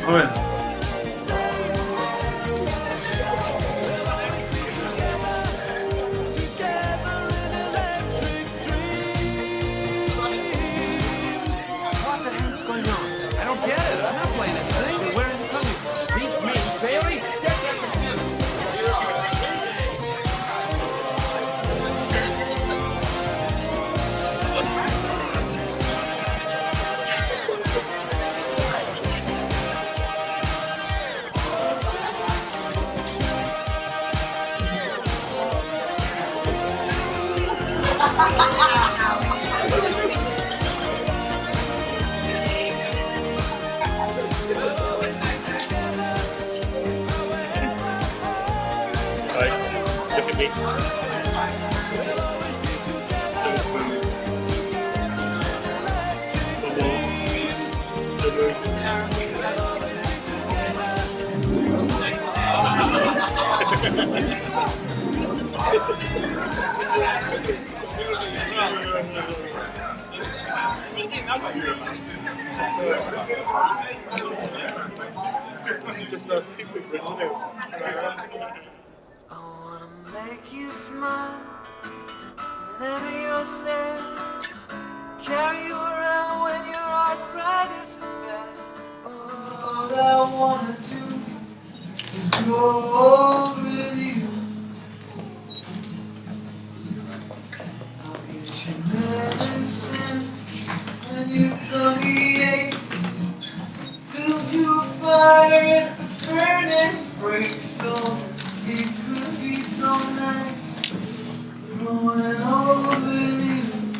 Amen. What the hell's going on? I don't get it. I'm not playing anything. But where is it coming from? Beats me. Bailey? Get that computer. Right. Look at me. Just a stupid I wanna make you smile whenever you're sad. Carry you around when your arthritis is bad. All I wanna do is grow old with you. I'll get you medicine when your tummy aches. Build you a fire if the furnace breaks. Oh, it could be so nice growing old with you.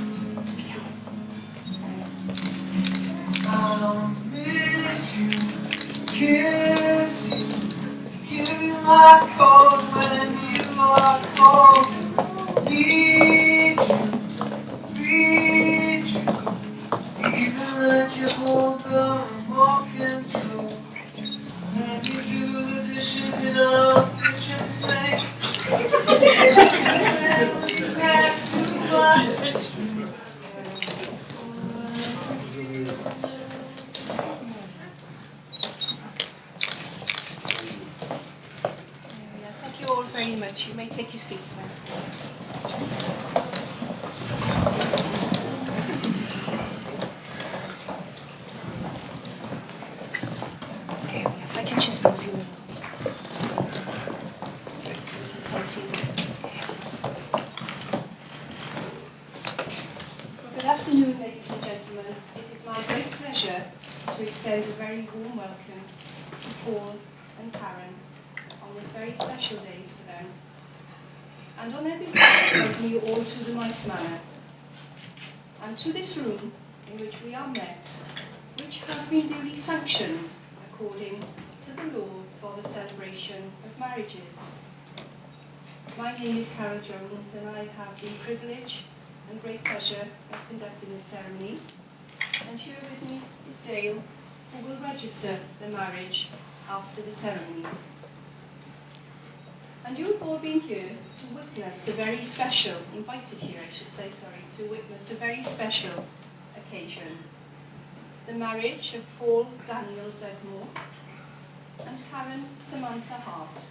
I'll miss you, kiss you, give you my cold when you are cold. Need you, feed you, even let you hold the remote control. Let me do the dishes in our kitchen sink. Not too much. Thank you all very much. You may take your seats now. If I can just move you along. So we can send to you. Well, good afternoon, ladies and gentlemen. It is my great pleasure to extend a very warm welcome to Paul and Karen on this very special day for them. And on their behalf, I welcome you all to the Mice Manor and to this room in which we are met, which has been duly sanctioned according to the law for the celebration of marriages. My name is Carol Jones, and I have the privilege and great pleasure of conducting this ceremony. And here with me is Dale, who will register the marriage after the ceremony. And you've all been here to witness a very special, invited here I should say, to witness a very special occasion. The marriage of Paul Daniel Dugmore and Karen Samantha Hart.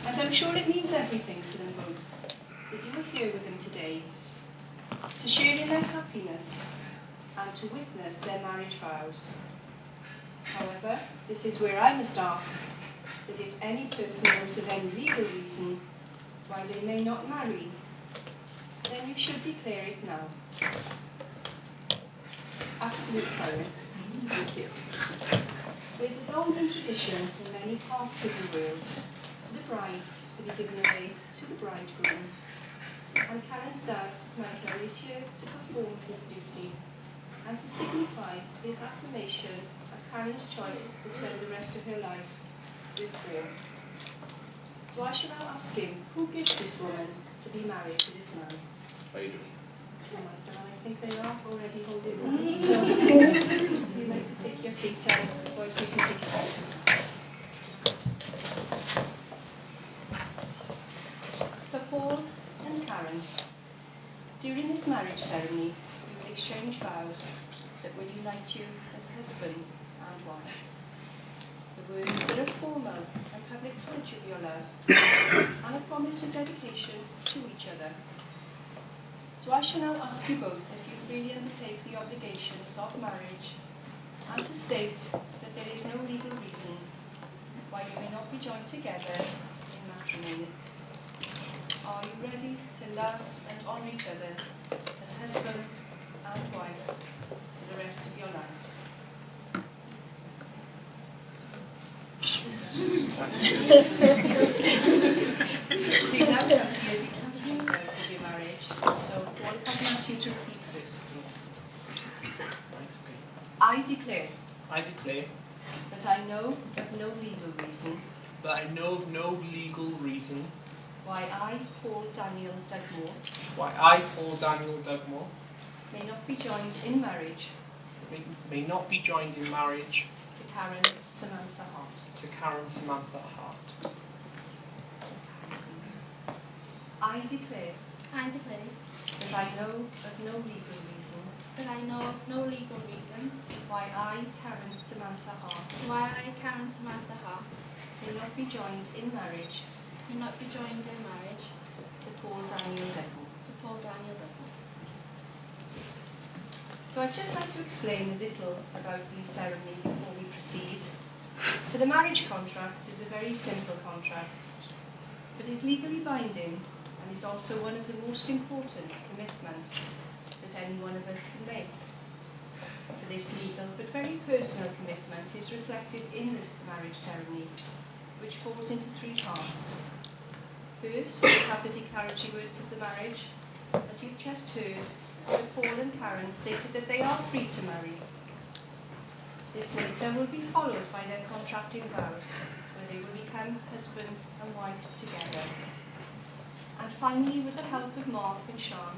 And I'm sure it means everything to them both that you are here with them today to share in their happiness and to witness their marriage vows. However, this is where I must ask that if any person knows of any legal reason why they may not marry, then you should declare it now. Absolute silence. Thank you. It is olden tradition in many parts of the world for the bride to be given away to the bridegroom, and Karen's dad, Michael, is here to perform this duty and to signify his affirmation of Karen's choice to spend the rest of her life with Paul. So I shall now ask him, who gives this woman to be married to this man? How you doing? I think they are already holding hands. So you'd like to take your seat, boys, you can take your seat as well. For Paul and Karen, during this marriage ceremony, you will exchange vows that will unite you as husband and wife. The words are a formal and public pledge of your love and a promise of dedication to each other. So I shall now ask you both if you freely undertake the obligations of marriage and to state that there is no legal reason why you may not be joined together in matrimony. Are you ready to love and honour each other as husband and wife for the rest of your lives? See, now comes the declaration of your marriage. So, what if I can ask you to repeat first? I declare I declare that I know of no legal reason that I know of no legal reason why I, Paul Daniel Dugmore, why I, Paul Daniel Dugmore, may not be joined in marriage may not be joined in marriage to Karen Samantha Hart. to Karen Samantha Hart. I declare I declare that I know of no legal reason that I know of no legal reason why I, Karen Samantha Hart, why I, Karen Samantha Hart, may not be joined in marriage may not be joined in marriage to Paul Daniel Dugmore. to Paul Daniel Dugmore. So I'd just like to explain a little about the ceremony before we proceed. For the marriage contract is a very simple contract, but is legally binding and is also one of the most important commitments that any one of us can make. For this legal but very personal commitment is reflected in the marriage ceremony, which falls into three parts. First, we have the declaratory words of the marriage. As you've just heard, Paul and Karen stated that they are free to marry. This later will be followed by their contracting vows, where they will become husband and wife together. And finally, with the help of Mark and Sean,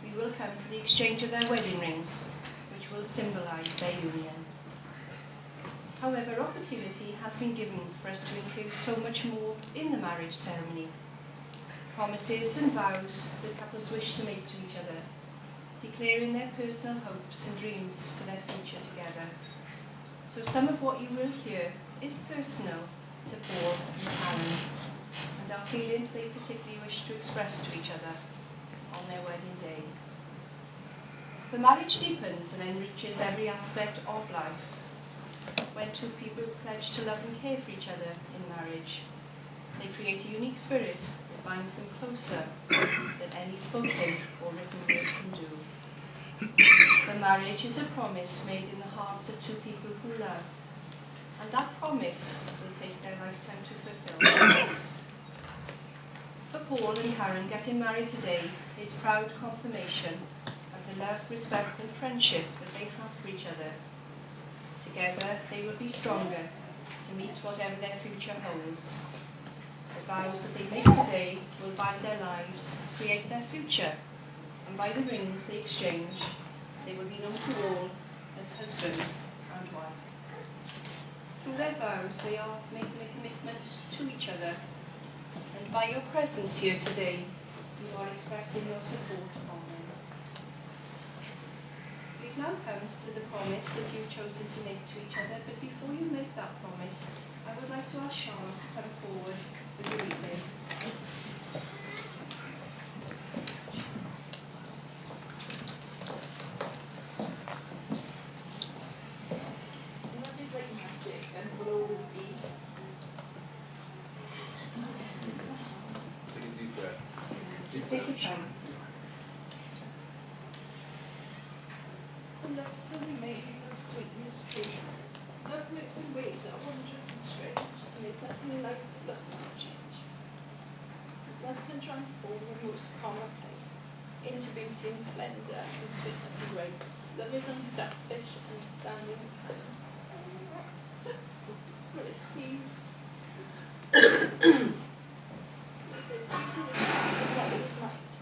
we will come to the exchange of their wedding rings, which will symbolise their union. However, opportunity has been given for us to include so much more in the marriage ceremony. Promises and vows that couples wish to make to each other, declaring their personal hopes and dreams for their future together. So some of what you will hear is personal to Paul and Karen, and are feelings they particularly wish to express to each other on their wedding day. For marriage deepens and enriches every aspect of life when two people pledge to love and care for each other in marriage. They create a unique spirit that binds them closer than any spoken or written word can do. For marriage is a promise made in the hearts of two people who love, and that promise will take their lifetime to fulfill. For Paul and Karen, getting married today is proud confirmation of the love, respect and friendship that they have for each other. Together they will be stronger to meet whatever their future holds. The vows that they make today will bind their lives, create their future, and by the rings they exchange, they will be known to all as husband and wife. Through their vows, they are making a commitment to each other, and by your presence here today, you are expressing your support from them. So we've now come to the promise that you've chosen to make to each other, but before you make that promise, I would like to ask Sean to come forward with the reading. Love is like magic and will always be. Take a deep breath. Just take your time. Love so amazing, love sweet and is true. Love works in ways that are wondrous and strange, and there's nothing in life that love can't change. Love can transform the most commonplace into beauty and splendour and sweetness and grace. Love is unselfish, understanding and kind. For it sees to its mind and love is might.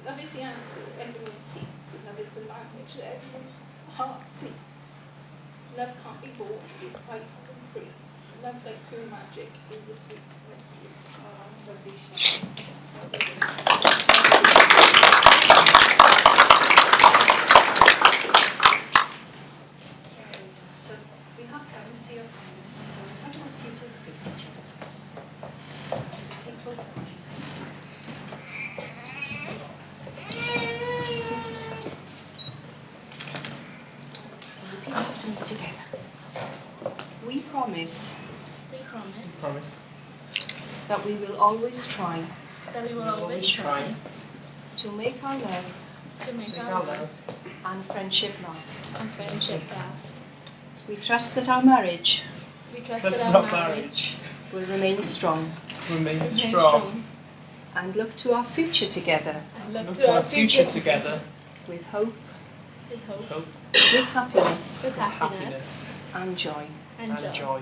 Love is the answer that everyone seeks, and love is the language that every heart seeks. Love can't be bought, it is priceless and free. Love like pure magic is a sweet mystery. So we have promise We promise Promise. that we will always try that we will We will always always try to make our love to make Make our our love love and friendship last. and friendship last. We trust that our marriage We trust trust that that our marriage will remain strong remain is very strong. strong and look to our future together and Look to our future together with hope, with hope, hope, with happiness with happiness happiness, and joy. and and joy. joy.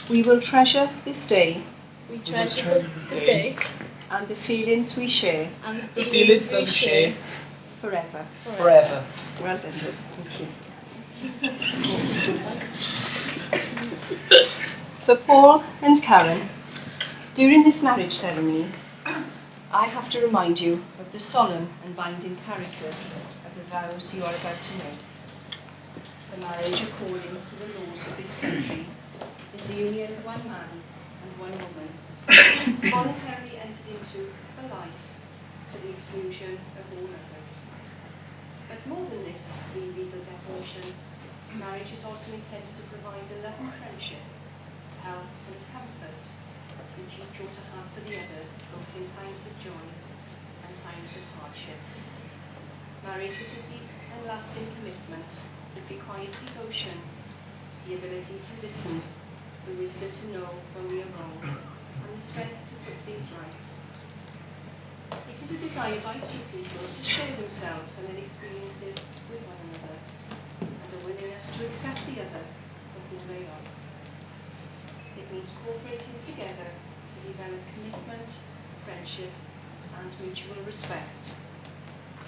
We will treasure this day We treasure treasure this this day day and the feelings we share and The feelings that we share forever. forever. Well done, Sid. Thank you. For Paul and Karen, during this marriage ceremony, I have to remind you of the solemn and binding character of the vows you are about to make. The marriage, according to the laws of this country, is the union of one man and one woman, voluntarily entered into for life, to the exclusion of all others. But more than this, the legal definition, marriage is also intended to provide the love and friendship, help and comfort which each ought to have for the other, both in times of joy and times of hardship. Marriage is a deep and lasting commitment that requires devotion, the ability to listen, the wisdom to know when we are wrong, and the strength to put things right. It is a desire by two people to share themselves and their experiences with one another, and a willingness to accept the other for who they are. It means cooperating together to develop commitment, friendship, and mutual respect.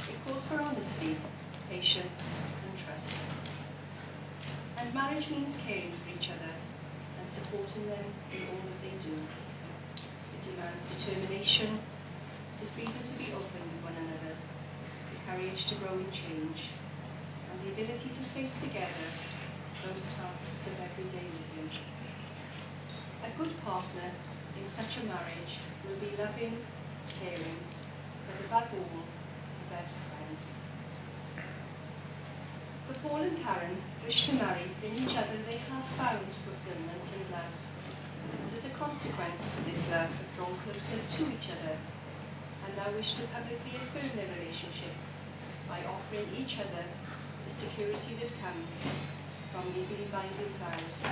It calls for honesty, patience, and trust. And marriage means caring for each other and supporting them in all that they do. It demands determination, the freedom to be open with one another, the courage to grow and change, and the ability to face together those tasks of everyday living. A good partner in such a marriage will be loving, caring, but above all, a best friend. For Paul and Karen wish to marry, for in each other they have found fulfillment and love, and as a consequence of this love have drawn closer to each other, and now wish to publicly affirm their relationship by offering each other the security that comes from legally binding vows,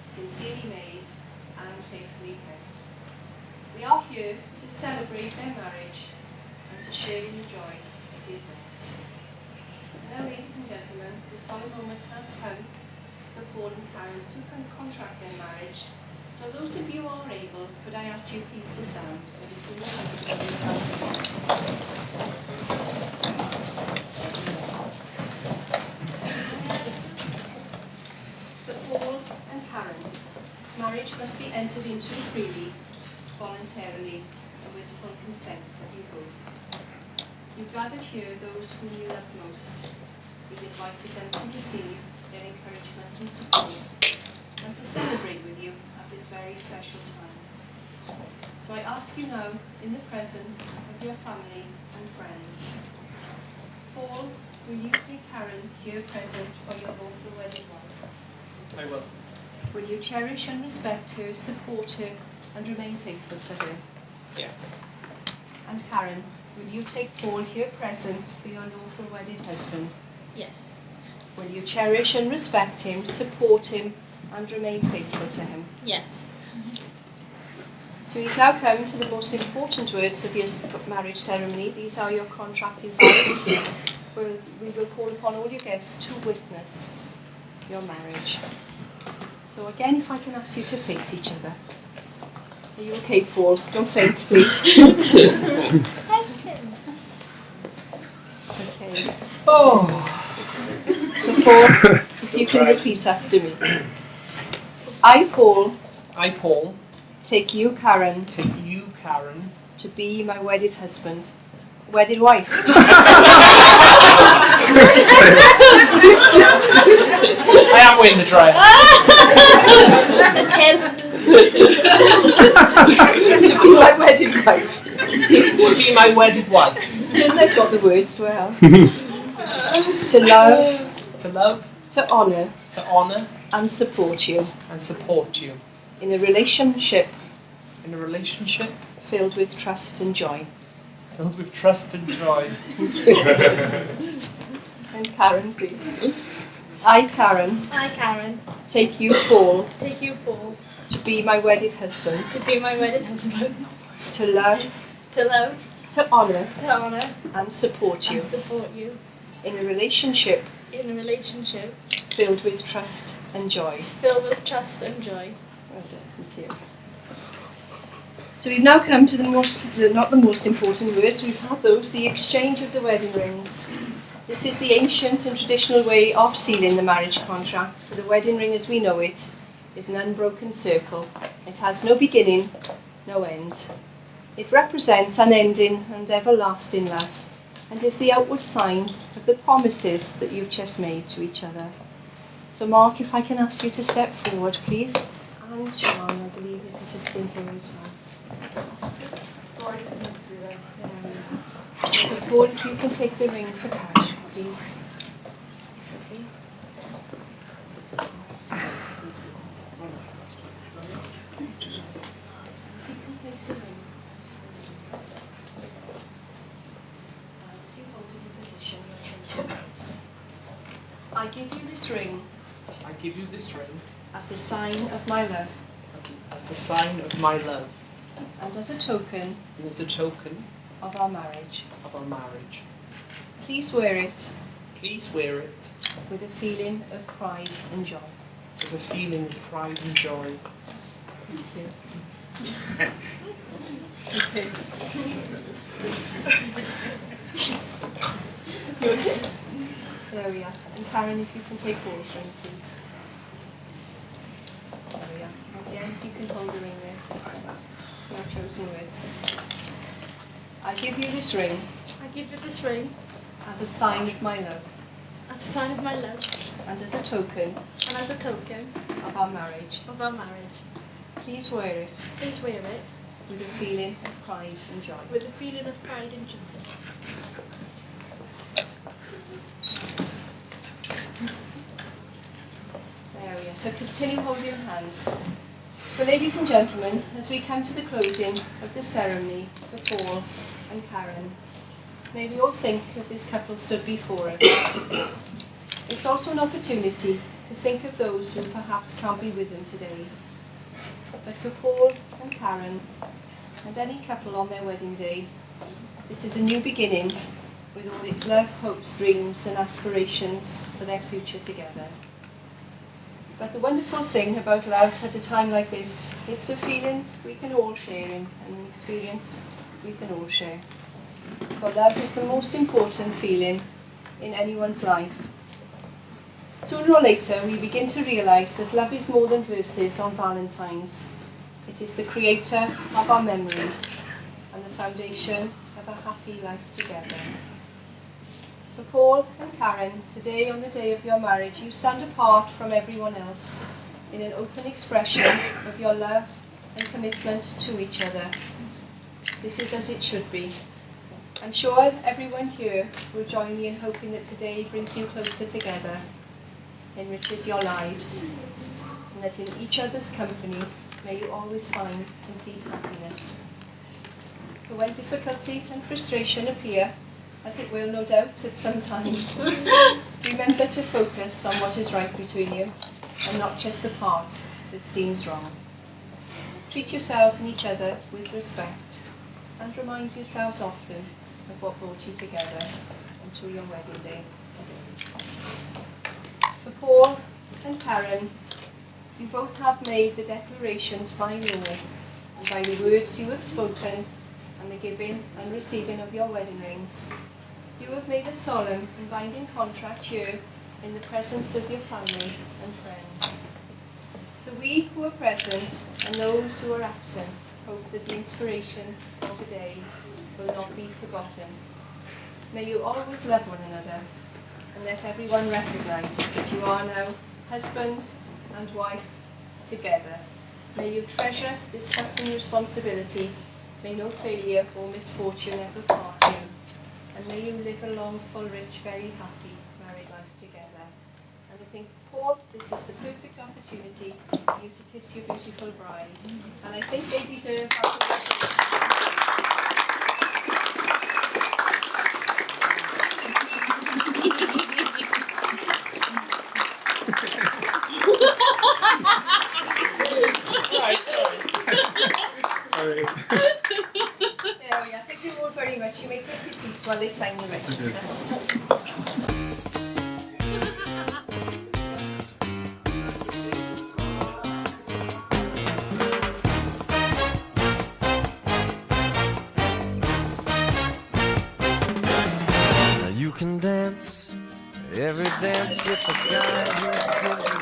sincerely made and faithfully kept. We are here to celebrate their marriage and to share in the joy that is theirs. Now, ladies and gentlemen, the solemn moment has come for Paul and Karen to contract their marriage. So those of you who are able, could I ask you please to stand? For Paul and Karen, marriage must be entered into freely, voluntarily, and with full consent of you both. You've gathered here those whom you love most. You've invited them to receive their encouragement and support, and to celebrate with you at this very special time. So I ask you now, in the presence of your family and friends, Paul, will you take Karen here present for your lawful wedded wife? I will. Will you cherish and respect her, support her, and remain faithful to her? Yes. And Karen, will you take Paul here present for your lawful wedded husband? Yes. Will you cherish and respect him, support him, and remain faithful to him? Yes. So we've now come to the most important words of your marriage ceremony. These are your contracted vows. We will call upon all your guests to witness your marriage. So again, if I can ask you to face each other. Are you okay, Paul? Don't faint, please. Okay. Oh. So Paul, if you can repeat after me. I, Paul, Paul, take you, Karen, take you, Karen, to be my wedded husband. Wedded wife. I am wearing the dress. To be my wedded wife. To be my wedded wife. They've got the words well. To love, To love, to honour, to honour, and support you and support you in a relationship in a relationship filled with trust and joy. filled with trust and joy. And Karen, please. I, Karen, I, Karen, take you, Paul, take you, Paul, to be my wedded husband, to be my wedded husband, to love, to love, to honour, to honour, and support you and support you in a relationship in a relationship filled with trust and joy. filled with trust and joy. Well done, thank you. So we've now come to not the most important words, we've had those, the exchange of the wedding rings. This is the ancient and traditional way of sealing the marriage contract, for the wedding ring as we know it is an unbroken circle. It has no beginning, no end. It represents unending and everlasting love, and is the outward sign of the promises that you've just made to each other. So Mark, if I can ask you to step forward, please. And John, I believe, is assisting here as well. So Paul, if you can take the ring for cash, please. It's okay. So if you can place the ring. And as you hold it in position, you'll change your words. I give you this ring I give you this ring as a sign of my love, as the sign of my love and as a token and as a token of our marriage. of our marriage. Please wear it Please wear it with a feeling of pride and joy. with a feeling of pride and joy. There we are. And Karen, if you can take Paul's ring, please. There we are. And again, if you can hold the ring there, please. Your chosen words. I give you this ring I give you this ring as a sign of my love as a sign of my love and as a token and as a token of our marriage. of our marriage. Please wear it Please wear it with a feeling of pride and joy. with a feeling of pride and joy. There we are. So continue holding hands. Well, ladies and gentlemen, as we come to the closing of the ceremony for Paul and Karen, may we all think of this couple stood before us. It's also an opportunity to think of those who perhaps can't be with them today. But for Paul and Karen, and any couple on their wedding day, this is a new beginning with all its love, hopes, dreams and aspirations for their future together. But the wonderful thing about love at a time like this, it's a feeling we can all share in, and an experience we can all share. For love is the most important feeling in anyone's life. Sooner or later, we begin to realise that love is more than verses on Valentine's. It is the creator of our memories and the foundation of a happy life together. For Paul and Karen, today on the day of your marriage, you stand apart from everyone else in an open expression of your love and commitment to each other. This is as it should be. I'm sure everyone here will join me in hoping that today brings you closer together, enriches your lives, and that in each other's company may you always find complete happiness. For when difficulty and frustration appear, as it will no doubt at some time, remember to focus on what is right between you and not just the part that seems wrong. Treat yourselves and each other with respect and remind yourselves often of what brought you together until your wedding day today. For Paul and Karen, you both have made the declarations by law and by the words you have spoken and the giving and receiving of your wedding rings. You have made a solemn and binding contract here in the presence of your family and friends. So we who are present and those who are absent hope that the inspiration for today will not be forgotten. May you always love one another and let everyone recognise that you are now husband and wife together. May you treasure this trust and responsibility. May no failure or misfortune ever part you. And may you live a long, full, rich, very happy married life together. And I think, Paul, this is the perfect opportunity for you to kiss your beautiful bride. And I think they deserve our congratulations. Sorry. There we are. Thank you all very much. You may take your seats while they sign the register. Now you can dance every dance with the guy who gives you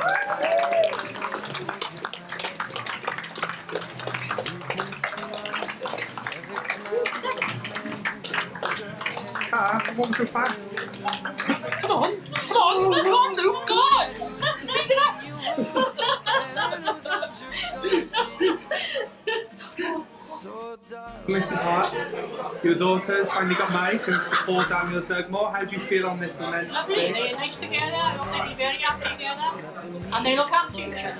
Cass, what was so fast? Come on, Luke, God! Speed it up! Mrs. Hart, your daughters finally got married to Mr. Paul Daniel Dugmore. How do you feel on this momentous Lovely, day? they're nice together, I hope they'll be very happy together. And they look after each other.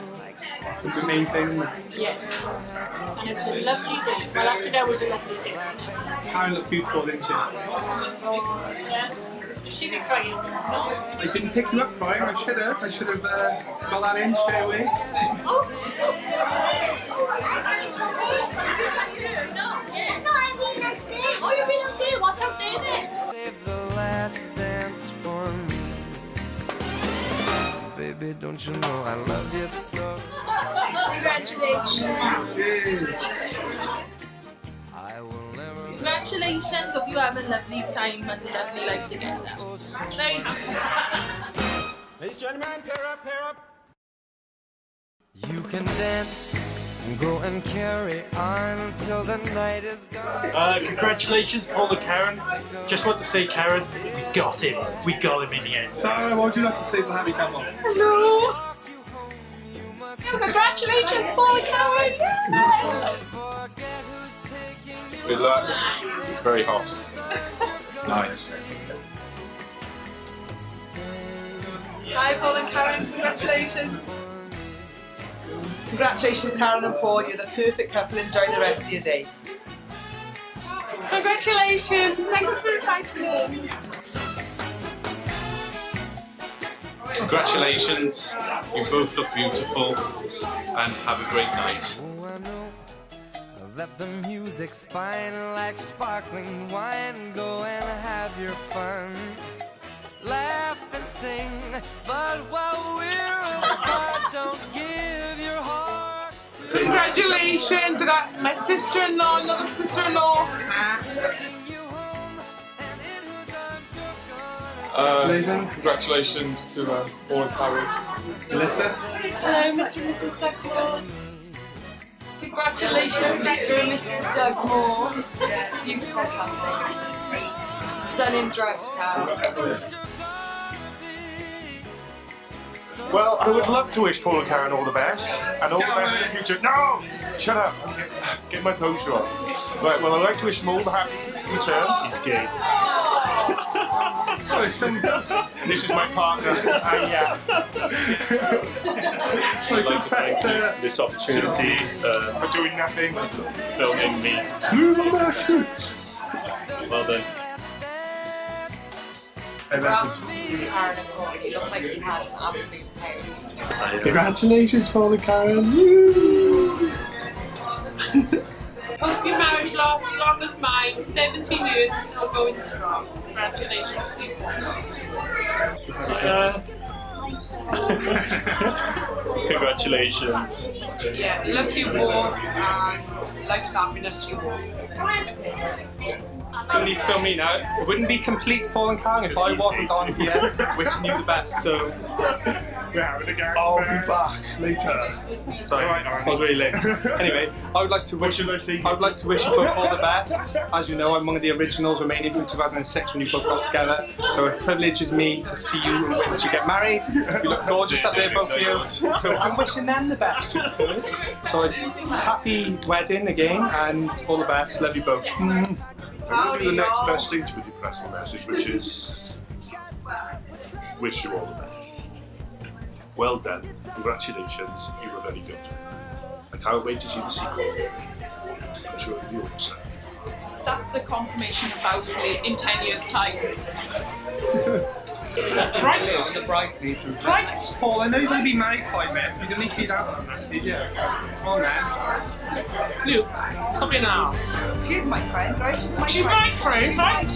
That's the main thing, isn't it? Yes. And it was a lovely day. Well, after that was a lovely day. Karen looked beautiful, didn't she? Yeah. You see me crying? No. I didn't pick you up crying, I should have. I should have got that in straight away. Oh, you've been up there. What's up there then? save the last dance for me. Baby, don't you know I love you so? Congratulations. I will never Congratulations, hope you have a lovely time and a lovely life together. Very happy. Ladies and gentlemen, pair up. You can dance and go and carry on until the night is gone. Congratulations, Paul and Karen. Just want to say, Karen, we got him. We got him in the end. Sarah, what would you like to say for the happy couple? Hello. Congratulations, Paul and Karen. Good luck. It's very hot. Nice. Hi, Paul and Karen, congratulations. Congratulations, Karen and Paul. You're the perfect couple. Enjoy the rest of your day. Congratulations. Thank you for inviting us. Congratulations. You both look beautiful and have a great night. Oh, I know that the music's fine like sparkling wine. Go and have your fun. Laugh and sing, but while we're apart, don't give your heart to Congratulations, I got my sister-in-law, another sister-in-law. bring you home, and in whose arms you're gonna Congratulations to Paul and Karen. Melissa? Hello, Mr. and Mrs. Dugmore. Congratulations, Mr. and Mrs. Dugmore. Beautiful couple. Stunning dress, Karen. Well, I would love to wish Paul and Karen all the best and all the best in the future. No! Shut up! Get my poster off. Right, well, I'd like to wish them all the happy returns. He's gay. Oh, it's some This is my partner. I'd like to thank you for this opportunity For doing nothing. filming me. Well done. Karen and Paul, you look like you had an absolute pain. Congratulations, Paul and Karen. Hope your marriage lasts as long as mine. 17 years and still going strong. Congratulations to you. Congratulations. Yeah, love to you both and life's happiness to you both. You need to film me now. It wouldn't be complete, Paul and Karen, if I wasn't on here wishing you the best. So I'll be back later. Sorry, I was really late. Anyway, I would like to wish you both all the best. As you know, I'm one of the originals remaining from 2006 when you both got together. So it privileges me to see you and witness you get married. You look gorgeous up there, both of you. So I'm wishing them the best. So happy wedding again, and all the best. Love you both. We'll do the next best thing to a depressing message, which is wish you all the best. Well done. Congratulations. You were very good. I can't wait to see the sequel. I'm sure it'll be awesome. That's the confirmation about me in 10 years' time. Right. The bridesmaids. Right. Paul, I know you're going to be married 5 minutes, but you don't need to be that nasty, do you? Come on, man. Luke, stop being an ass. She's my friend, right? She's my friend, right?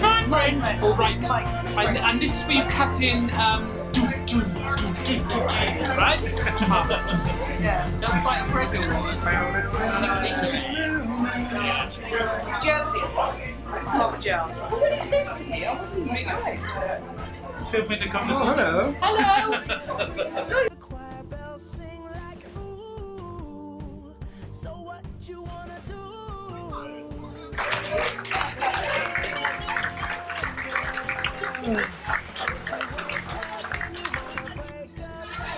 My friend. All right. And this is where you cut in, right? Marvellous. Yeah. Don't fight for everyone. Jealousy. Love a gel. What did you say to me? I wouldn't make your legs to it. Feel me to come to Hello. Hello.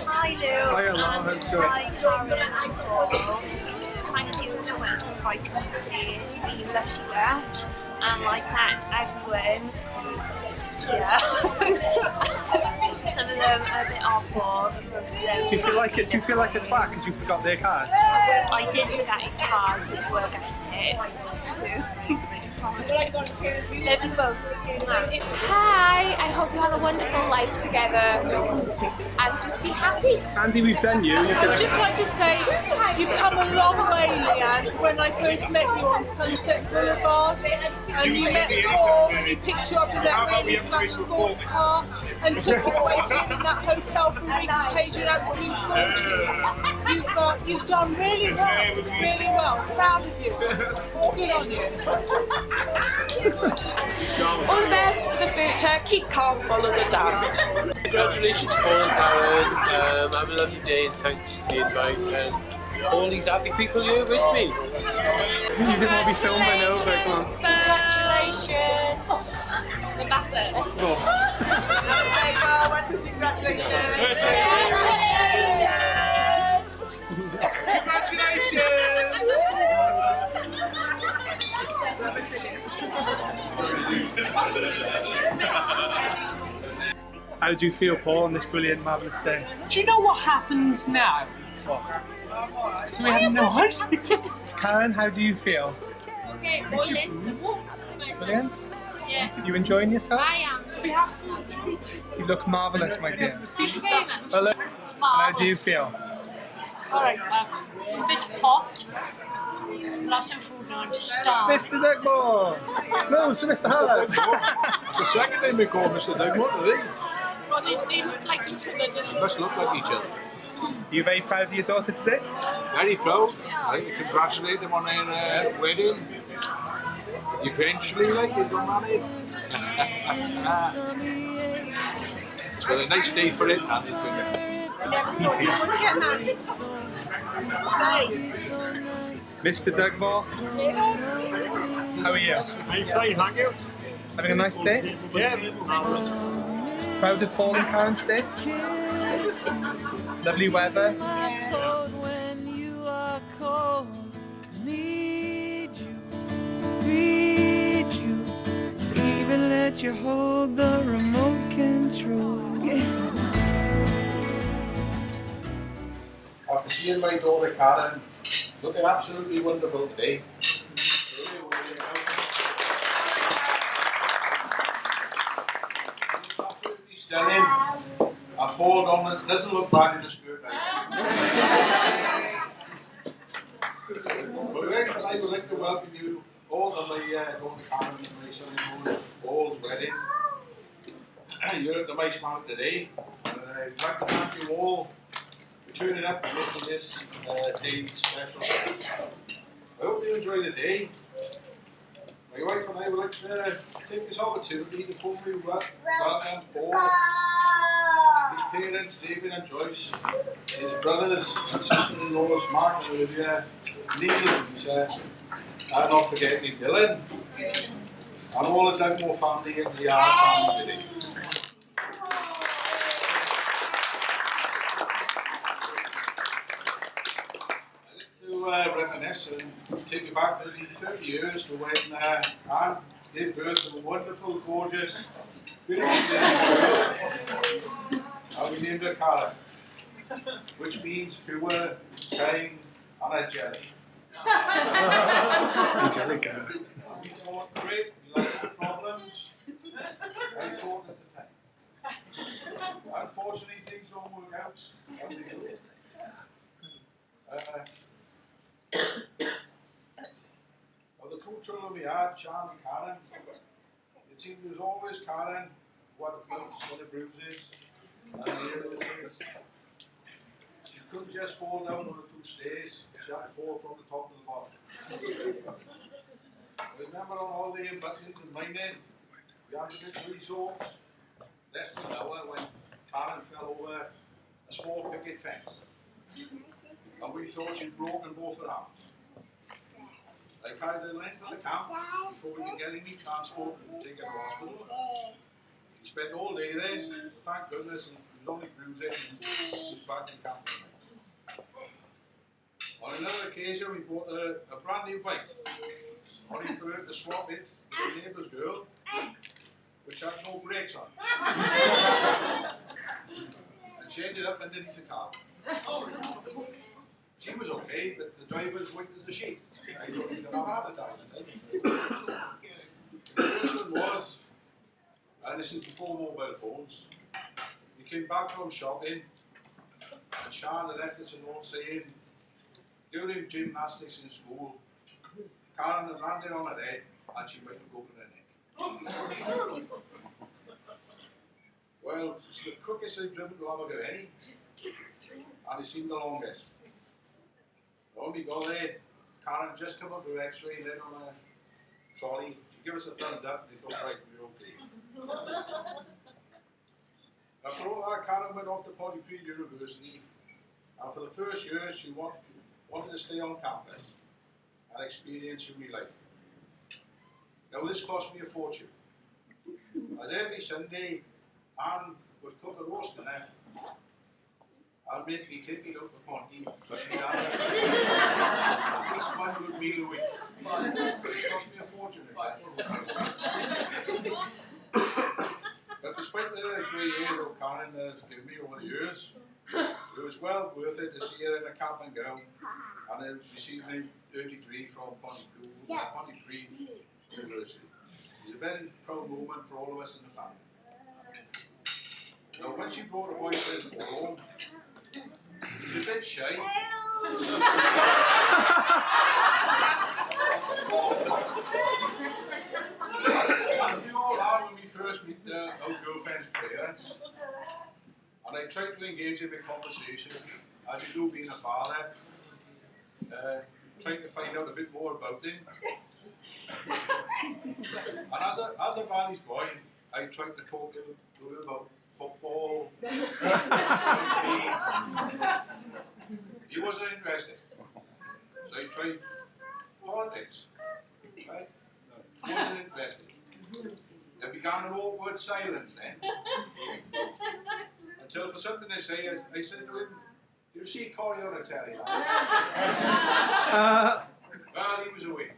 Hi Lou. Hi, hello, how's it going? Hi Karen and Paul. Thank you so much for inviting me today to be Lushy Lush. And I've met everyone here. Some of them are a bit oddball, but most of them. Do you feel like it? Do you feel like a twat because you forgot their card? I did forget a card, but you will get it. So. Love you both. Hi, I hope you have a wonderful life together and just be happy. Andy, we've done you. I'd just like to say you've come a long way, Leanne. When I first met you on Sunset Boulevard, and you met Paul, and he picked you up in that really flash sports car and took you away to live in that hotel for a week and paid you an absolute fortune. You've done really well. Proud of you. Good on you. All the best for the future. Keep calm, follow the dart. Congratulations, Paul and Karen. Have a lovely day and thanks for the invite. And all these happy people here with me. You didn't want to be filmed, I know, but come on. Congratulations. The Bassett. Go. How do you feel, Paul, on this brilliant, marvellous day? Do you know what happens now? What? So we have no idea. Karen, how do you feel? Okay, boiling. Brilliant? Yeah. You enjoying yourself? I am. You look marvellous, my dear. Thank you very much. Hello. How do you feel? Alright, a bit hot. Lots of food and I'm starved. Mr. Dugmore! No, Sir Mr. Hart! It's the second time we call Mr. Dugmore today. Well, they look like each other, don't They must look like each other. Are you very proud of your daughter today? Very proud. I think to congratulate them on their wedding. Eventually, like, they got married. It's been a nice day for it, and it's been. I never thought you would get married. Nice. Mr. Dugmore, how are you? I'm fine, thank you. Having a nice day? Yeah. Proud of Paul and Karen today? Lovely weather. Feed you, even let you hold the remote control. After seeing my daughter Karen looking absolutely wonderful today. Absolutely stunning. I poured on it, doesn't look bad in the skirt. But I would like to welcome you all to my daughter Karen and my son Paul's wedding. You're at the Mice Mount today. I'd like to thank you all for tuning up and making this day special. I hope you enjoy the day. My wife and I would like to take this opportunity to formally welcome Paul, his parents David and Joyce, his brothers and sister-in-laws Mark and Olivia, Neil, and not forgetting Dylan, and all the Dugmore family and the Yard family today. Reminisce and take you back nearly 30 years to when Anne gave birth to a wonderful, gorgeous, beautiful girl. And we named her Cara. which means pure, kind, and angelic. Angelica. We thought, great, we like no problems. I thought at the time. Unfortunately, things don't work out. As they do. Of the two children we had, Sean and Karen, it seemed it was always Karen what the bruises and the end of the day. She couldn't just fall down on the 2 stairs, she had to fall from the top to the bottom. I remember on holiday in Butlins and Mining, we had to get 3 zones, less than an hour when Karen fell over a small picket fence. And we thought she'd broken both her arms. They carried her length of the camp before we could get any transport and take her to hospital. We spent all day there, thank goodness, and it was only bruising and was back to camp. On another occasion, we bought a brand new bike, only for her to swap it with a neighbour's girl, which had no brakes on. And she ended up underneath the car. She was okay, but the driver was white as a sheet. I thought he was going to have a heart attack. The first one was, and this is before mobile phones, we came back from shopping, and Sean had left us a note saying, during gymnastics in school, Karen had landed on her head, and she might have broken her neck. Well, it's the quickest I've driven to Abergavenny, and it seemed the longest. When we got there, Karen had just come up with X-ray, then on a trolley. She gave us a thumbs up, and they thought, right, we're okay. After all that, Karen went off to Pontypridd University, and for the first year, she wanted to stay on campus and experience uni life. Now, this cost me a fortune, as every Sunday, Anne would cook a roast dinner and make me take it out to Ponty, so she'd have at least 1 good meal a week. It cost me a fortune. But despite the grey hairs of Karen has given me over the years, it was well worth it to see her in a cap and gown and receive her degree from Pontypridd University. It's a very proud moment for all of us in the family. Now, when she brought a boyfriend home, he was a bit shy. As they all are when we first meet our girlfriend's parents. And I tried to engage him in conversation, as you do being a father, trying to find out a bit more about him. And as a Valley's boy, I tried to talk to him about football, rugby. He wasn't interested. So I tried politics. Right? He wasn't interested. There began an awkward silence then. Until for something they say, I said to him, "Do you see Corey on the telly?" Well, he was away.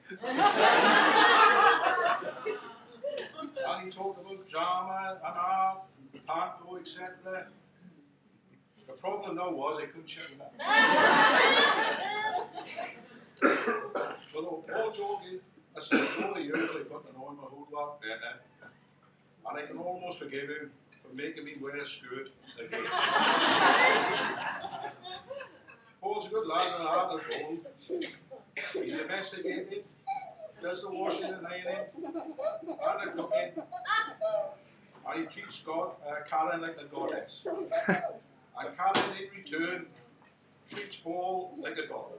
And he talked about drama and art, panto, etc. The problem now was I couldn't shut him up. Well, all joking aside, all the years I've got to know him a whole lot better, and I can almost forgive him for making me wear a skirt again. Paul's a good lad and a heart of gold. He's investigated, does the washing and ironing, and the cooking, and he treats Karen like a goddess. And Karen in return treats Paul like a dog.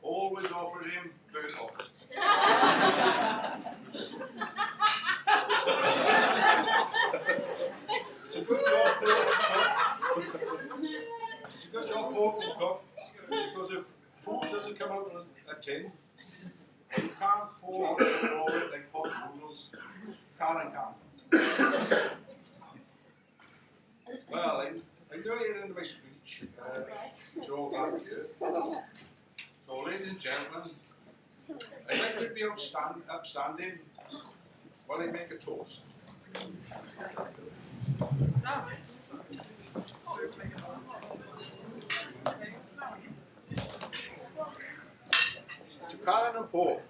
Always offering him bird offers. It's a good job, it's a good job Paul can cook, because if food doesn't come out in a tin, you can't pour out it like hot noodles. Karen can't. Well, I'm nearly into my speech. It's all glad to hear. So, ladies and gentlemen, I'd like to be upstanding while I make a toast. Karen and Paul.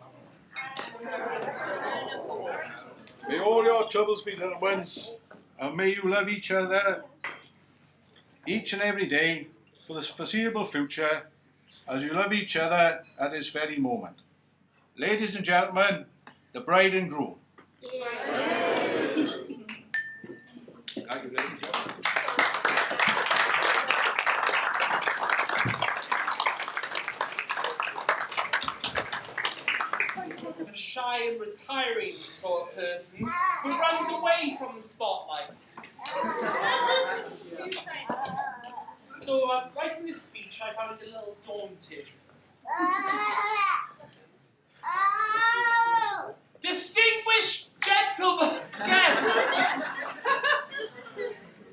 May all your troubles be little ones, and may you love each other each and every day for the foreseeable future, as you love each other at this very moment. Ladies and gentlemen, the bride and groom. Thank you, ladies and gentlemen. A shy and retiring sort of person who runs away from the spotlight. So, writing this speech, I found it a little daunting. Distinguished gentlemen, guests,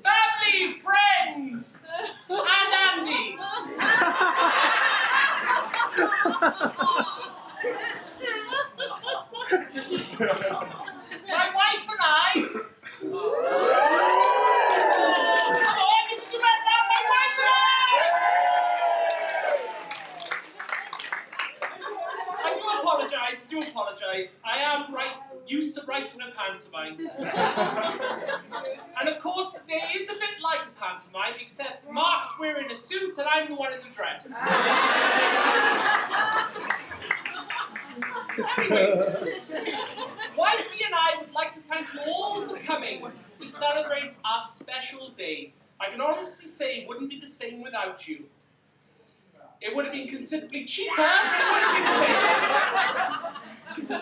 family, friends, and Andy. My wife and I. Come on, you can do that now, my wife and I do apologise. I am used to writing a pantomime. And of course, there is a bit like a pantomime, except Mark's wearing a suit and I'm the one in the dress. Anyway, Wifey and I would like to thank you all for coming to celebrate our special day. I can honestly say it wouldn't be the same without you. It would have been considerably cheaper, but it would have been the same.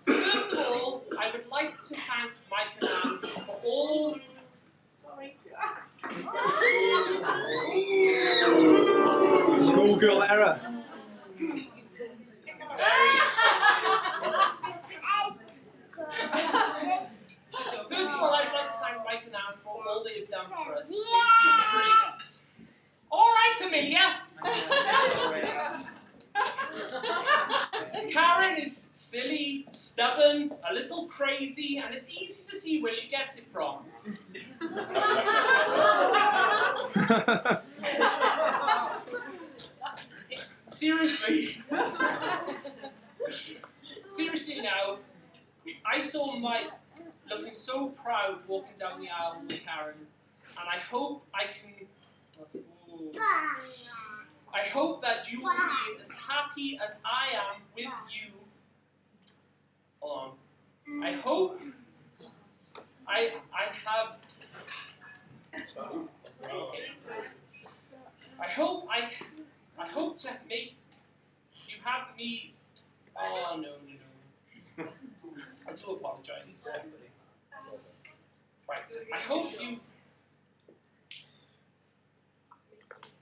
First of all, I would like to thank Mike and Anne for all... Sorry. Schoolgirl error. First of all, I'd like to thank Mike and Anne for all they have done for us. They've been brilliant. All right, Amelia. Karen is silly, stubborn, a little crazy, and it's easy to see where she gets it from. Seriously. Seriously now, I saw Mike looking so proud walking down the aisle with Karen, and I hope I can... I hope that you will be as happy as I am with you. Hold on. I hope I have... Okay. I hope to make you have me... Oh, no. I do apologize. Right. I hope you...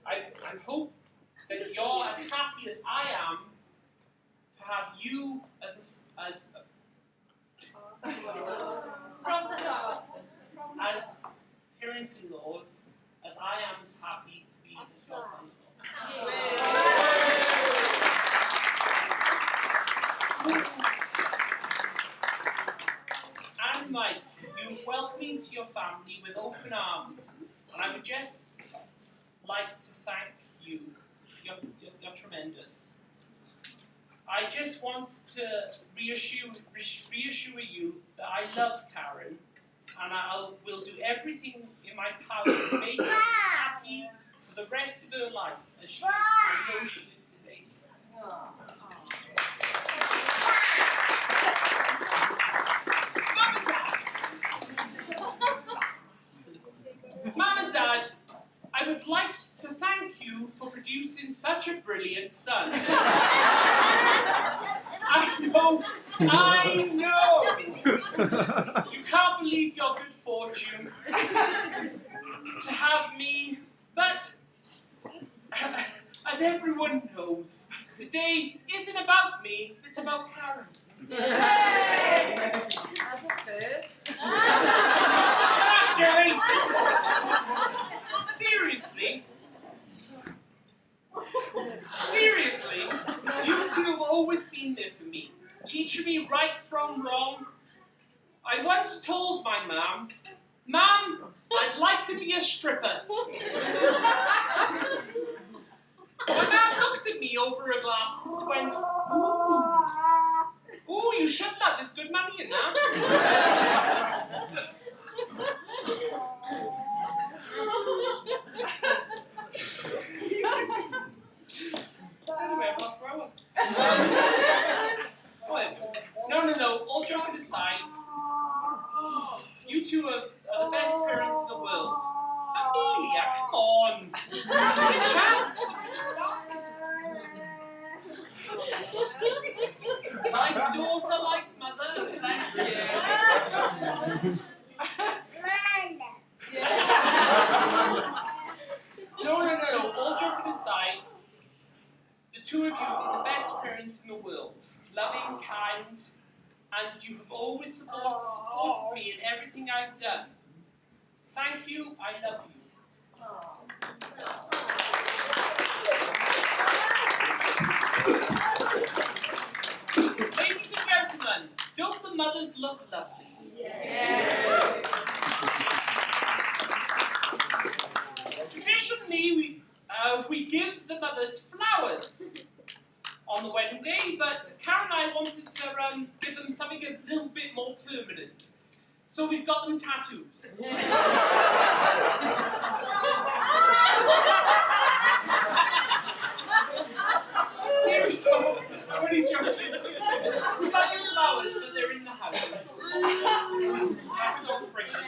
I hope that you're as happy as I am to have you from the heart as parents-in-laws, as I am as happy to be your son-in-law. And Mike, you welcome me into your family with open arms, and I would just like to thank you. You're tremendous. I just want to reassure you that I love Karen, and I will do everything in my power to make her happy for the rest of her life, as she is today. Mom and Dad, I would like to thank you for producing such a brilliant son. I know. You can't believe your good fortune to have me, but as everyone knows, today isn't about me, it's about Karen. As a first. Seriously, you two have always been there for me, teaching me right from wrong. I once told my mum Ma'am, I'd like to be a stripper. My ma'am looked at me over her glasses and went, ooh, you should love, there's good money in that. Anyway, I've lost where I was. No, all joking aside, you two are the best parents in the world. Amelia, come on. Give me a chance. Like daughter, like mother, thank you. No, all joking aside, the two of you are the best parents in the world. Loving, kind, and you have always supported me in everything I've done. Thank you, I love you. Ladies and gentlemen, don't the mothers look lovely? Yeah. Traditionally, we give the mothers flowers on the wedding day, but Karen and I wanted to give them something a little bit more permanent. So we've got them tattoos. Seriously, I'm only joking. We got you flowers, but they're in the house. I forgot to bring them.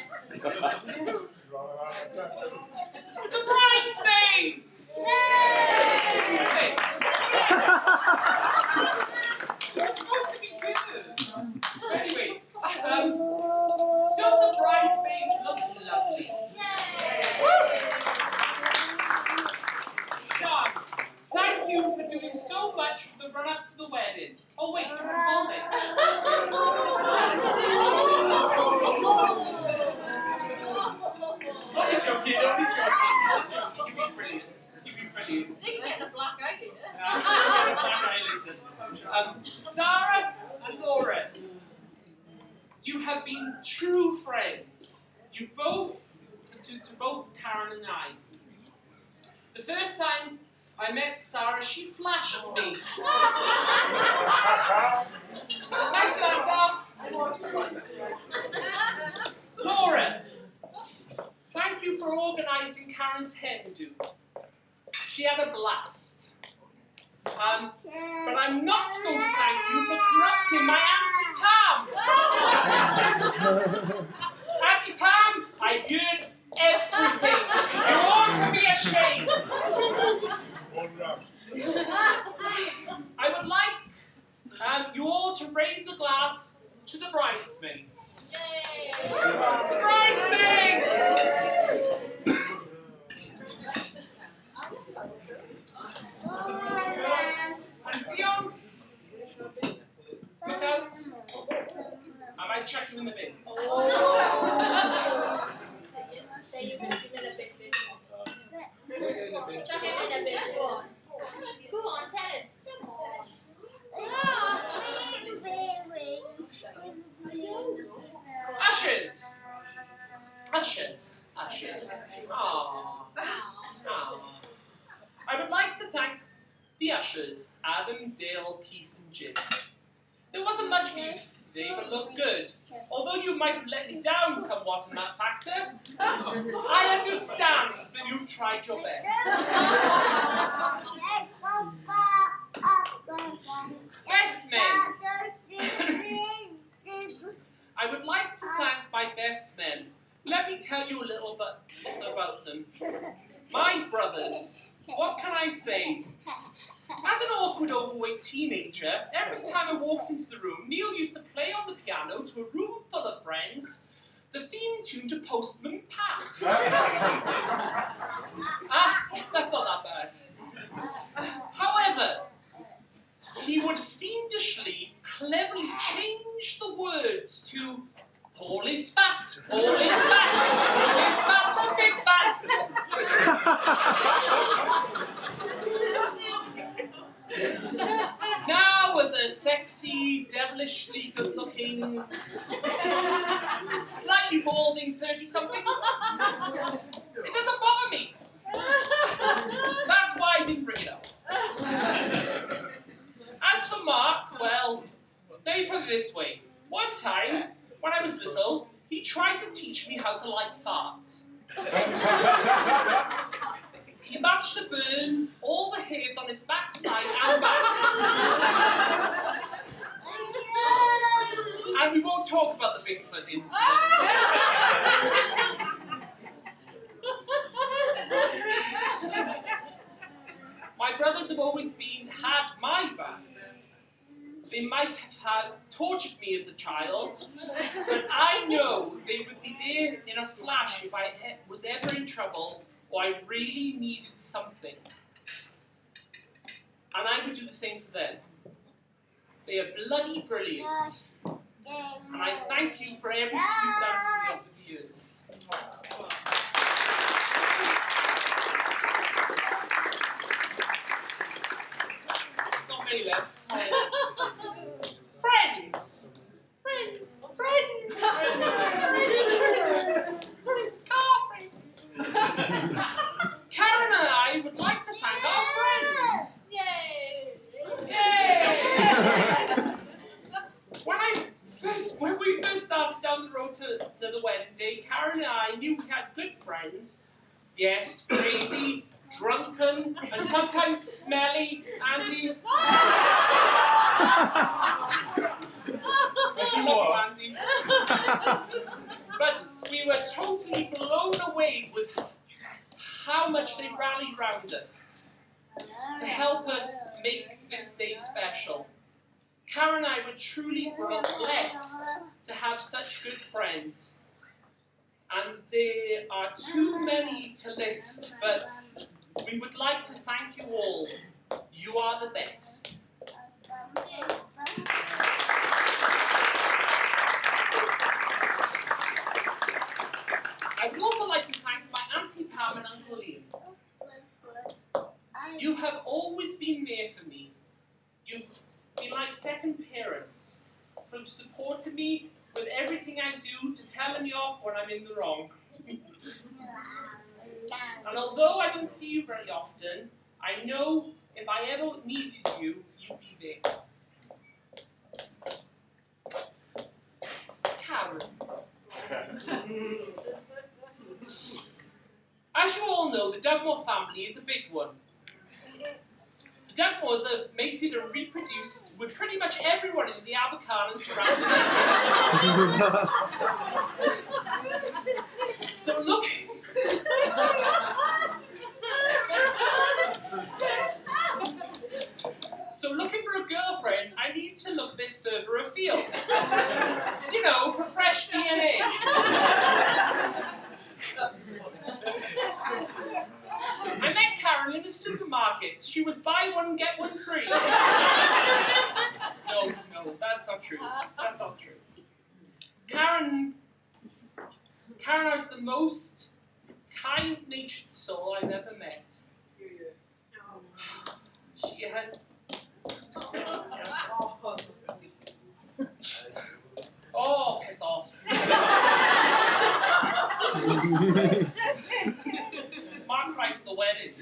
The bridesmaids! Yay! You're supposed to be good. Anyway, don't the bridesmaids look lovely? Sean, thank you for doing so much for the run-up to the wedding. Oh wait, you're on it. Only joking. You've been brilliant. Didn't get the black eye Sarah and Laura, you have been true friends. You both, to both Karen and I. The first time I met Sarah, she flashed me. Thanks for that, Sam. Laura, thank you for organising Karen's hairdo. She had a blast. But I'm not going to thank you for corrupting my Auntie Pam. Auntie Pam, I've heard everything. You ought to be ashamed. I would like you all to raise a glass to the bridesmaids. Yay! The bridesmaids! And Fionn, look out. I might chuck you in the bin. Oh. Chuck him in the bin. Go on, tell him. Ushers. I would like to thank the ushers, Adam, Dale, Keith and Jim. There wasn't much for you today, but looked good. Although you might have let me down somewhat in that factor, I understand that you've tried your best. Best men. I would like to thank my best men. Let me tell you a little bit about them. My brothers. What can I say? As an awkward, overweight teenager, every time I walked into the room, Neil used to play on the piano to a room full of friends the theme tune to Postman Pat. That's not that bad. However, he would fiendishly, cleverly change the words to Paul is fat, Paul is fat, Paul is fat, the big fat. Now, as a sexy, devilishly good-looking slightly balding 30-something. It doesn't bother me. That's why I didn't bring it up. As for Mark, well, let me put it this way. One time, when I was little, he tried to teach me how to light farts. He managed to burn all the hairs on his backside and back. And we won't talk about the Bigfoot incident. My brothers have always had my back. They might have tortured me as a child, but I know they would be there in a flash if I was ever in trouble or I really needed something. And I would do the same for them. They are bloody brilliant. And I thank you for everything you've done for me over the years. There's not many left. Friends! Karen and I would like to thank our friends. Yay! When we first started down the road to the wedding day, Karen and I knew we had good friends. Yes, crazy, drunken, and sometimes smelly, Andy. I do love you, Andy. But we were totally blown away with how much they rallied round us to help us make this day special. Karen and I were truly blessed to have such good friends. And there are too many to list, but we would like to thank you all. You are the best. I would also like to thank my Auntie Pam and Uncle Liam. You have always been there for me. You've been like second parents, from supporting me with everything I do to telling me off when I'm in the wrong. And although I don't see you very often, I know if I ever needed you, you'd be there. Karen. As you all know, the Dugmore family is a big one. The Dugmores have mated and reproduced with pretty much everyone in the Abercarn and surrounding area. So looking for a girlfriend, I need to look a bit further afield. You know, for fresh DNA. I met Karen in the supermarket. She was buy one, get one free. No, that's not true. That's not true. Karen is the most kind-natured soul I've ever met. She had... Oh, piss off. Mark cried at the wedding.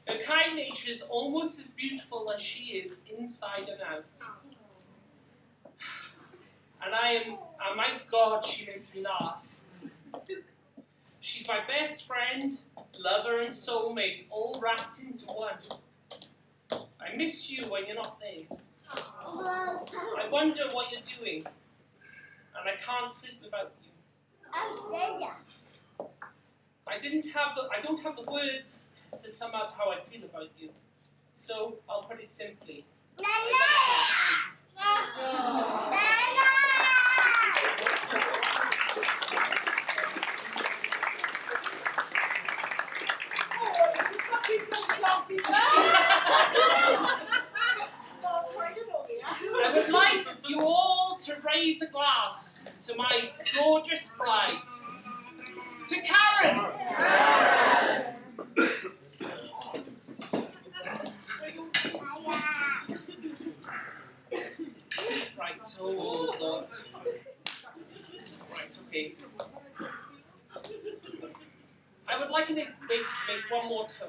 Her kind nature is almost as beautiful as she is inside and out. And my God, she makes me laugh. She's my best friend, lover and soulmate, all wrapped into one. I miss you when you're not there. I wonder what you're doing, and I can't sleep without you. I don't have the words to sum up how I feel about you, so I'll put it simply. I would like you all to raise a glass to my gorgeous bride. To Karen!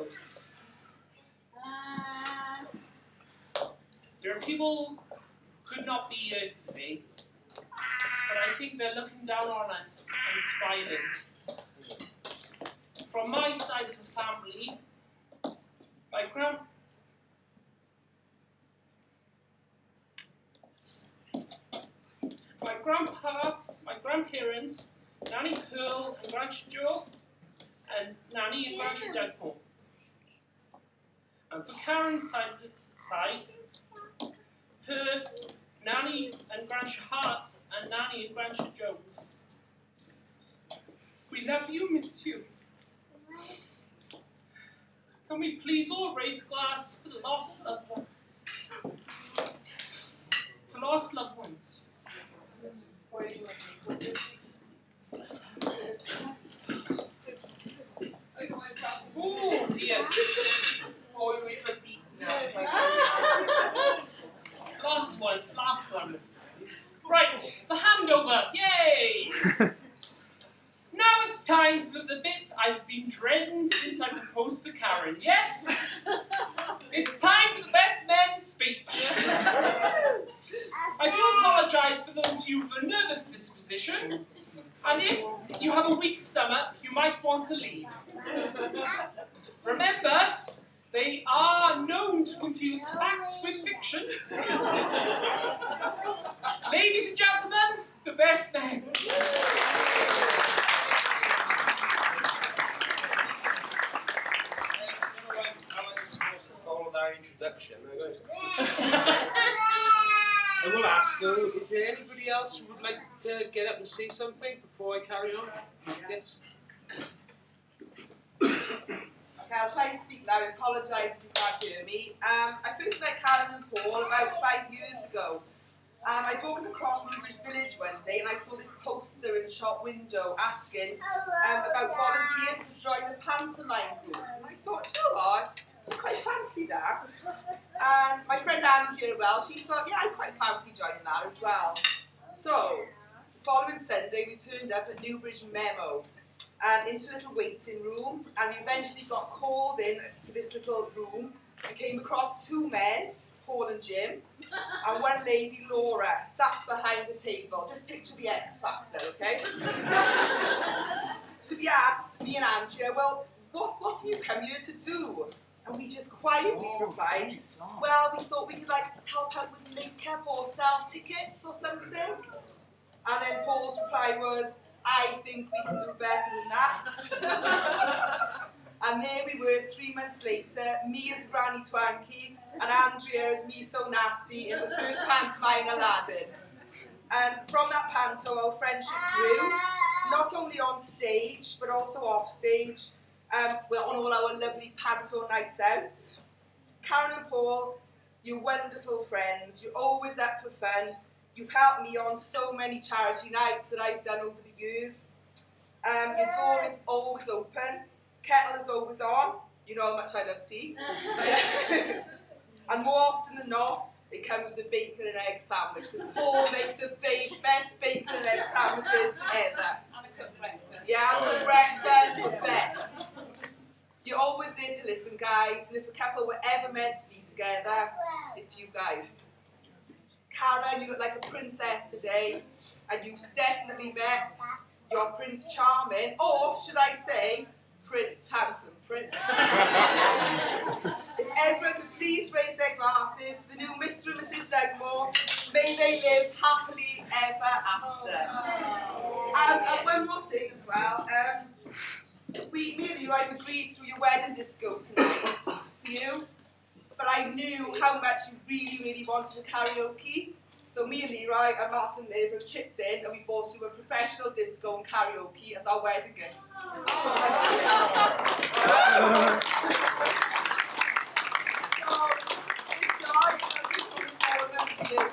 toast. There are people who could not be here today, but I think they're looking down on us and smiling. From my side of the family, my grandpa, my grandparents, Nanny Pearl and Grandpa Joe, and Nanny and Grandpa Dagmore. And for Karen's side, her Nanny and Grandpa Hart and Nanny and Grandpa Jones. We love you, miss you. Can we please all raise glasses for the lost loved ones? To lost loved ones. Oh dear. Last one. Right, the handover. Yay! Now it's time for the bit I've been dreading since I proposed to Karen. Yes? It's time for the best men's speech. I do apologise for those of you with a nervous disposition, and if you have a weak stomach, you might want to leave. Remember, they are known to confuse fact with fiction. Ladies and gentlemen, the best men. Follow that introduction. I will ask you, is there anybody else who would like to get up and say something before I carry on? Yes? Okay, I'll try and speak loud. I apologise if you can't hear me. I first met Karen and Paul about 5 years ago. I was walking across Newbridge Village one day and I saw this poster in the shop window asking about volunteers to join the pantomime group. And I thought, you know what? I quite fancy that. And my friend Andrea, well, she thought, yeah, I quite fancy joining that as well. So, the following Sunday, we turned up at Newbridge Memo and into a little waiting room, and we eventually got called in to this little room and came across 2 men, Paul and Jim, and one lady, Laura, sat behind the table. Just picture the X Factor, okay? To be asked, me and Andrea, well, what have you come here to do? And we just quietly replied, well, we thought we could help out with makeup or sell tickets or something. And then Paul's reply was, I think we can do better than that. And there we were 3 months later, me as Granny Twanky and Andrea as Me So Nasty in the first pantomime Aladdin. And from that panto, our friendship grew, not only on stage, but also off stage. We're on all our lovely panto nights out. Karen and Paul, you're wonderful friends. You're always up for fun. You've helped me on so many charity nights that I've done over the years. Your door is always open. Kettle is always on. You know how much I love tea. And more often than not, it comes with a bacon and egg sandwich, because Paul makes the best bacon and egg sandwiches ever. And a cooked breakfast. Yeah, and the breakfast, the best. You're always there to listen, guys, and if a couple were ever meant to be together, it's you guys. Karen, you look like a princess today, and you've definitely met your Prince Charming, or should I say, Prince Handsome Prince. If everyone could please raise their glasses, the new Mr. and Mrs. Dugmore, may they live happily ever after. And one more thing as well. Me and you, I'd agreed to your wedding disco tonight for you, but I knew how much you really, really wanted a karaoke. So me and Leroy and Martin Liv have chipped in and we bought you a professional disco and karaoke as our wedding gifts.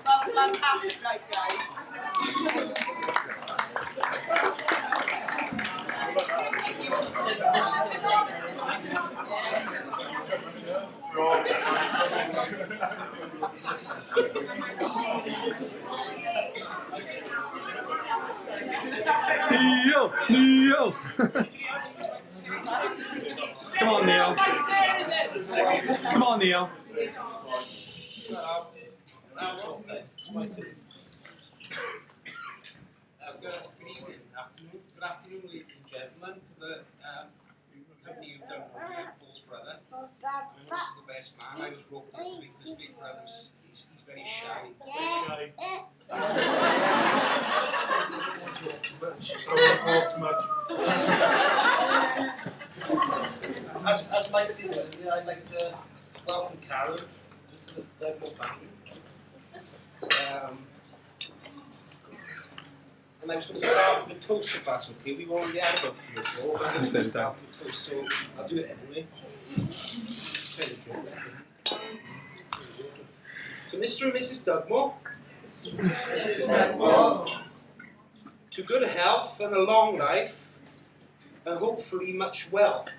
Have a fantastic night, guys. Neil! Come on, Neil. Come on, Neil. I'll talk then. It's my turn. Good evening, afternoon. Good afternoon, ladies and gentlemen. For the company who don't know me, Paul's brother. I'm also the best man. I was roped into it because Big Brother's he's very shy. Very shy. Doesn't want to talk too much. As Mike did earlier, I'd like to welcome Karen to the Dugmo family. And I was going to start with a toast if that's okay. We've already had about 3 or 4, but I'm going to start with a toast, so I'll do it anyway. So Mr. and Mrs. Dugmore. To good health and a long life, and hopefully much wealth.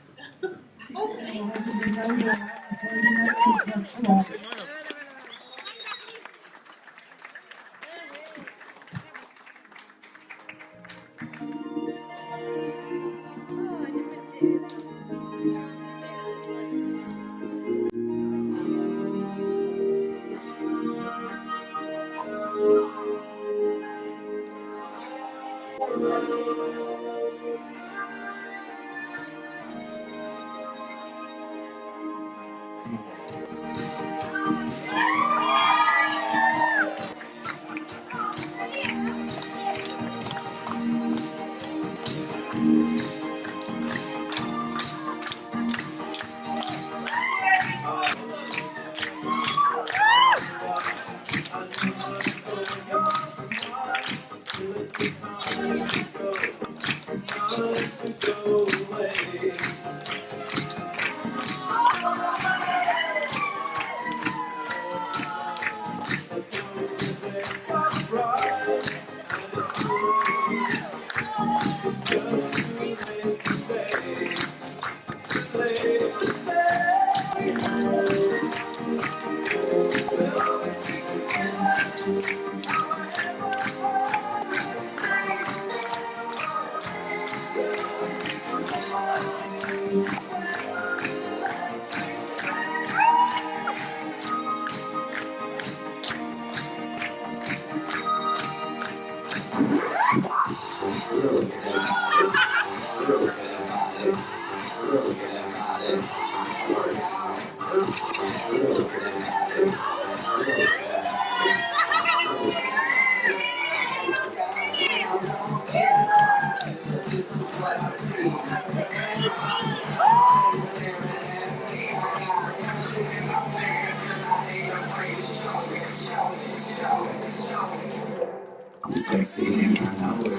I'm sexy and I know it.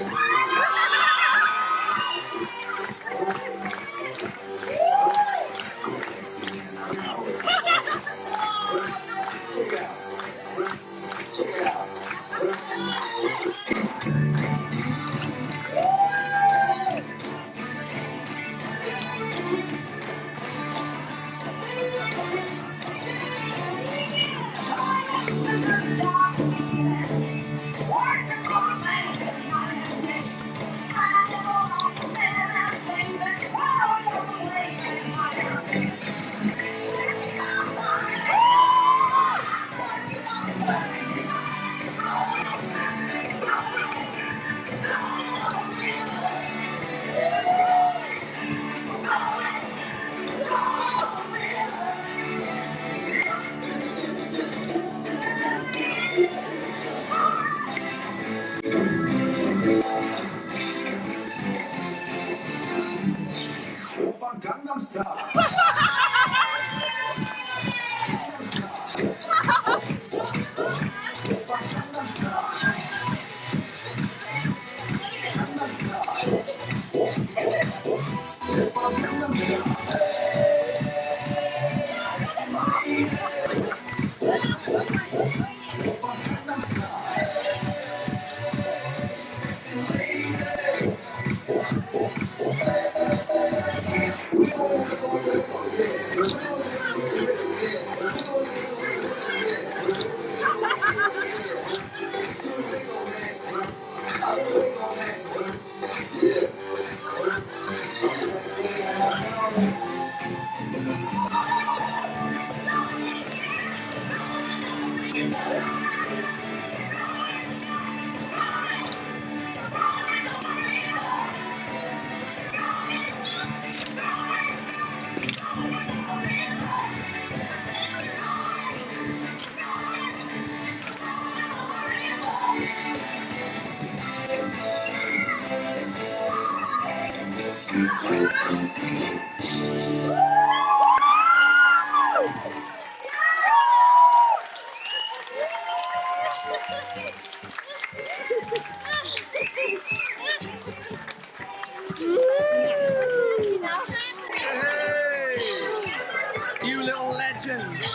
You little legends.